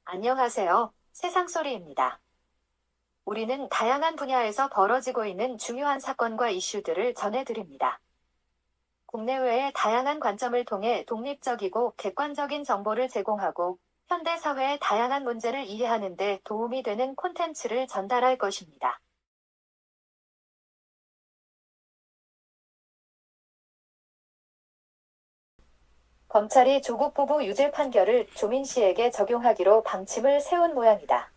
안녕하세요. 세상소리입니다. 우리는 다양한 분야에서 벌어지고 있는 중요한 사건과 이슈들을 전해드립니다. 국내외의 다양한 관점을 통해 독립적이고 객관적인 정보를 제공하고 현대 사회의 다양한 문제를 이해하는 데 도움이 되는 콘텐츠를 전달할 것입니다. 검찰이 조국 부부 유죄 판결을 조민 씨에게 적용하기로 방침을 세운 모양이다.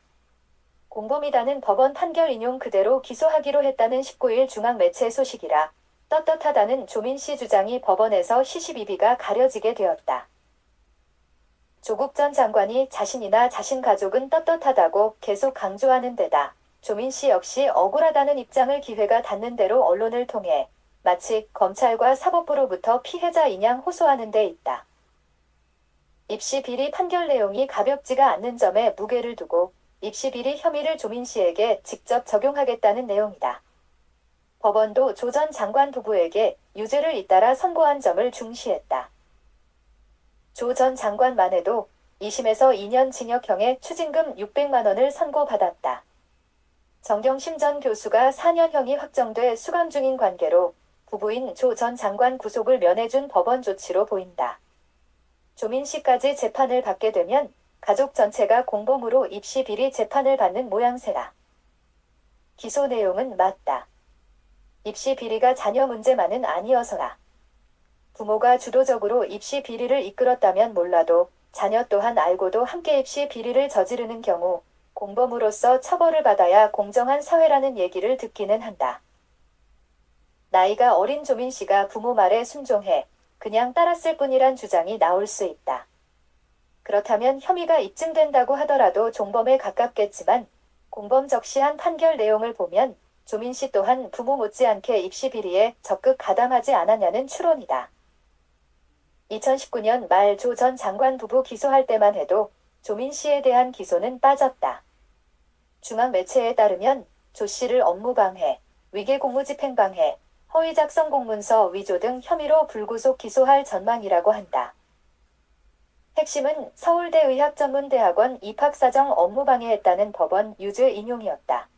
공범이다는 법원 판결 인용 그대로 기소하기로 했다는 19일 중앙 매체 소식이라 떳떳하다는 조민 씨 주장이 법원에서 시시비비가 가려지게 되었다. 조국 전 장관이 자신이나 자신 가족은 떳떳하다고 계속 강조하는 데다 조민 씨 역시 억울하다는 입장을 기회가 닿는 대로 언론을 통해 마치 검찰과 사법부로부터 피해자 인양 호소하는 데 있다. 입시 비리 판결 내용이 가볍지가 않는 점에 무게를 두고 입시 비리 혐의를 조민 씨에게 직접 적용하겠다는 내용이다. 법원도 조 전 장관 부부에게 유죄를 잇따라 선고한 점을 중시했다. 조 전 장관만 해도 2심에서 2년 징역형에 추징금 600만 원을 선고받았다. 정경심 전 교수가 4년형이 확정돼 수감 중인 관계로 부부인 조 전 장관 구속을 면해준 법원 조치로 보인다. 조민 씨까지 재판을 받게 되면 가족 전체가 공범으로 입시 비리 재판을 받는 모양새다. 기소 내용은 맞다. 입시 비리가 자녀 문제만은 아니어서다. 부모가 주도적으로 입시 비리를 이끌었다면 몰라도 자녀 또한 알고도 함께 입시 비리를 저지르는 경우 공범으로서 처벌을 받아야 공정한 사회라는 얘기를 듣기는 한다. 나이가 어린 조민 씨가 부모 말에 순종해 그냥 따랐을 뿐이란 주장이 나올 수 있다. 그렇다면 혐의가 입증된다고 하더라도 종범에 가깝겠지만 공범적시한 판결 내용을 보면 조민 씨 또한 부모 못지않게 입시 비리에 적극 가담하지 않았냐는 추론이다. 2019년 말 조 전 장관 부부 기소할 때만 해도 조민 씨에 대한 기소는 빠졌다. 중앙 매체에 따르면 조 씨를 업무방해, 위계공무집행방해, 허위 작성 공문서 위조 등 혐의로 불구속 기소할 전망이라고 한다. 핵심은 서울대 의학전문대학원 입학사정 업무방해했다는 법원 유죄 인용이었다.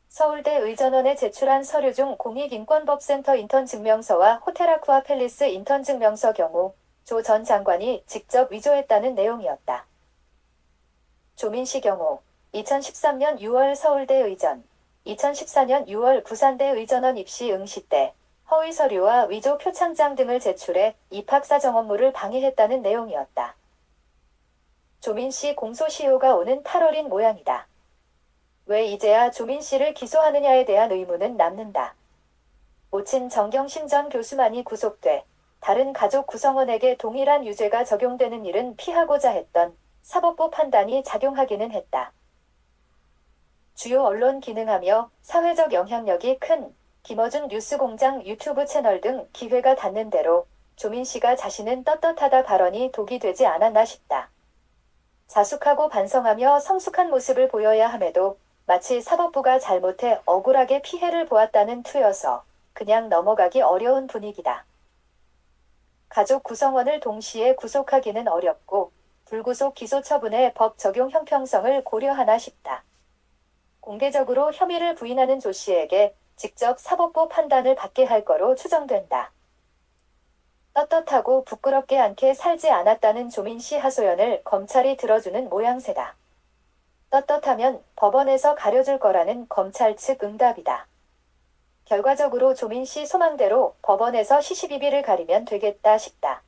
서울대 의전원에 제출한 서류 중 공익인권법센터 인턴 증명서와 호텔아쿠아 팰리스 인턴 증명서 경우 조 전 장관이 직접 위조했다는 내용이었다. 조민 씨 경우 2013년 6월 서울대 의전, 2014년 6월 부산대 의전원 입시 응시 때 허위 서류와 위조 표창장 등을 제출해 입학사정 업무를 방해했다는 내용이었다. 조민 씨 공소시효가 오는 8월인 모양이다. 왜 이제야 조민 씨를 기소하느냐에 대한 의문은 남는다. 모친 정경심 전 교수만이 구속돼 다른 가족 구성원에게 동일한 유죄가 적용되는 일은 피하고자 했던 사법부 판단이 작용하기는 했다. 주요 언론 기능하며 사회적 영향력이 큰 김어준 뉴스공장 유튜브 채널 등 기회가 닿는 대로 조민 씨가 자신은 떳떳하다 발언이 독이 되지 않았나 싶다. 자숙하고 반성하며 성숙한 모습을 보여야 함에도 마치 사법부가 잘못해 억울하게 피해를 보았다는 투여서 그냥 넘어가기 어려운 분위기다. 가족 구성원을 동시에 구속하기는 어렵고 불구속 기소 처분의 법 적용 형평성을 고려하나 싶다. 공개적으로 혐의를 부인하는 조 씨에게 직접 사법부 판단을 받게 할 거로 추정된다. 떳떳하고 부끄럽게 않게 살지 않았다는 조민 씨 하소연을 검찰이 들어주는 모양새다. 떳떳하면 법원에서 가려줄 거라는 검찰 측 응답이다. 결과적으로 조민 씨 소망대로 법원에서 시시비비를 가리면 되겠다 싶다.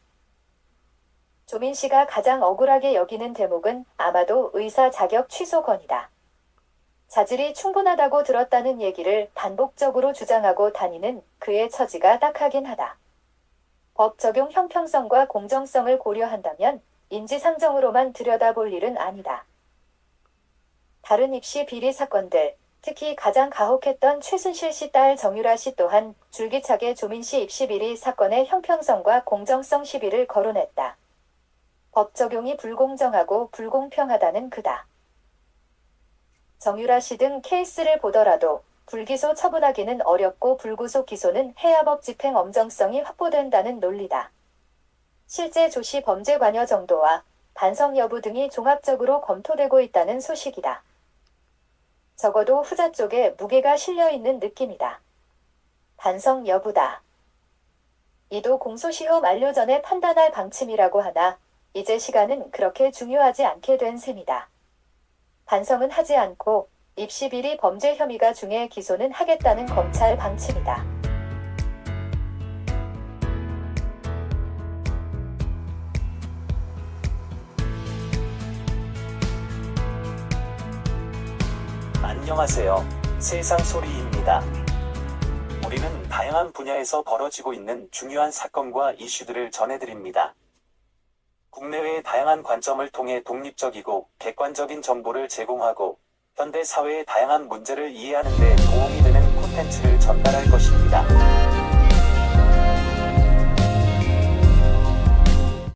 조민 씨가 가장 억울하게 여기는 대목은 아마도 의사 자격 취소 건이다. 자질이 충분하다고 들었다는 얘기를 반복적으로 주장하고 다니는 그의 처지가 딱하긴 하다. 법 적용 형평성과 공정성을 고려한다면 인지상정으로만 들여다볼 일은 아니다. 다른 입시 비리 사건들, 특히 가장 가혹했던 최순실 씨 딸 정유라 씨 또한 줄기차게 조민 씨 입시 비리 사건의 형평성과 공정성 시비를 거론했다. 법 적용이 불공정하고 불공평하다는 그다. 정유라 씨 등 케이스를 보더라도 불기소 처분하기는 어렵고 불구속 기소는 해야 법 집행 엄정성이 확보된다는 논리다. 실제 조 씨 범죄 관여 정도와 반성 여부 등이 종합적으로 검토되고 있다는 소식이다. 적어도 후자 쪽에 무게가 실려 있는 느낌이다. 반성 여부다. 이도 공소시효 만료 전에 판단할 방침이라고 하나 이제 시간은 그렇게 중요하지 않게 된 셈이다. 반성은 하지 않고 입시 비리 범죄 혐의가 중에 기소는 하겠다는 검찰 방침이다. 안녕하세요. 세상소리입니다. 우리는 다양한 분야에서 벌어지고 있는 중요한 사건과 이슈들을 전해드립니다. 국내외의 다양한 관점을 통해 독립적이고 객관적인 정보를 제공하고 현대 사회의 다양한 문제를 이해하는 데 도움이 되는 콘텐츠를 전달할 것입니다.